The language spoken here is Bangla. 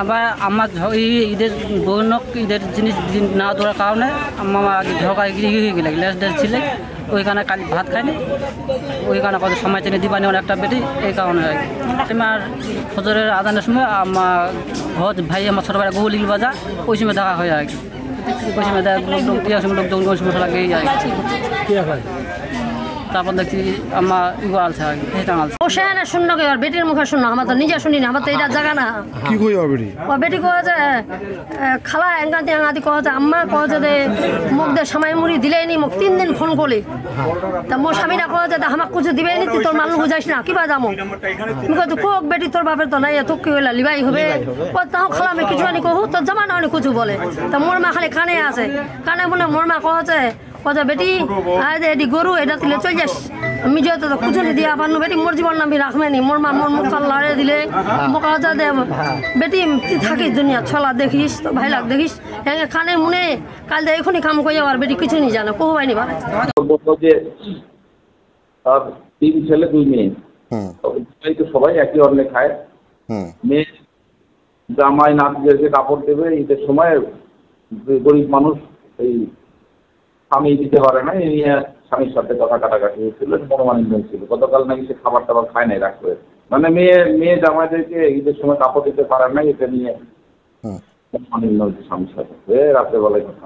আবার আমার ঈদের বউনক ঈদের জিনিস না দেওয়ার কারণে আমার ঝগড়া হয়ে গেলে লেস ডেস ছিল ওইখানে কাল ভাত খাইনি ওইখানে কত সময় চেনে দিবানি অনেকটা বেটি এই কারণে আমার ফজরের আদানের সময় আমার ঘর ভাই আমার ছোটো ভাই গৌলিল বাজা ওই সময় দেখা হয় আর কি ওই সময় লোকজন ওই সময় লাগেই যায় তারপর দেখছি আমার ইগো আলছে আর কি ও সে না শুনলো কে আর বেটির মুখে শুনলো আমার তো নিজে শুনি না আমার তো এটা জায়গা না কি কই বেটি ও বেটি কয়ে যে খালা এঙ্গাতি এঙ্গাতি কয়ে যে আম্মা কয়ে যে মুখ দে সময় মুড়ি দিলেই নি মোক 3 দিন ফোন করলে তা মোর স্বামীরা কয়ে যে আমাকে কিছু দিবেই নি তুই তোর মানুষ বুঝাইস না কিবা যামো আমি কয়ে কোক বেটি তোর বাপের তো নাই তোর কি হইলা লিবাই হবে ও তাও খালা আমি কিছু আনি কহু তোর জামা না কিছু বলে তা মোর মা খালি কানে আছে কানে মনে মোর মা কয়ে যে কথা বেটি আজ এটি গরু এটা তুলে চল যাস আমি যেহেতু তো কুচুনি দিয়ে আবার বেটি মোর জীবন নামি রাখবেনি মোর মা মোর মুখ লড়ে দিলে মোকা দে বেটি তুই থাকিস দুনিয়া ছলা দেখিস তো ভাই লাগ দেখিস হ্যাঁ খানে মনে কাল দে এখনই কাম করে যাওয়ার বেটি কিছু নি জানো কহু বাইনি ভাই যে তার 3 ছেলে 2 মেয়ে তো সবাই একই অন্নে খায় মেয়ে জামাই নাতিদেরকে কাপড় দেবে ঈদের সময় গরিব মানুষ এই স্বামী দিতে পারে না এই নিয়ে স্বামীর সাথে কথা কাটাকাটি হয়েছিল মনোমালিন্য হয়েছিল গতকাল নাকি সে খাবার টাবার খায় নাই রাখবে মানে মেয়ে জামাইদেরকে ঈদের সময় কাপড় দিতে পারে না এটা নিয়ে মনোমালিন্য হয়েছে স্বামীর সাথে রাত্রেবেলায় কথা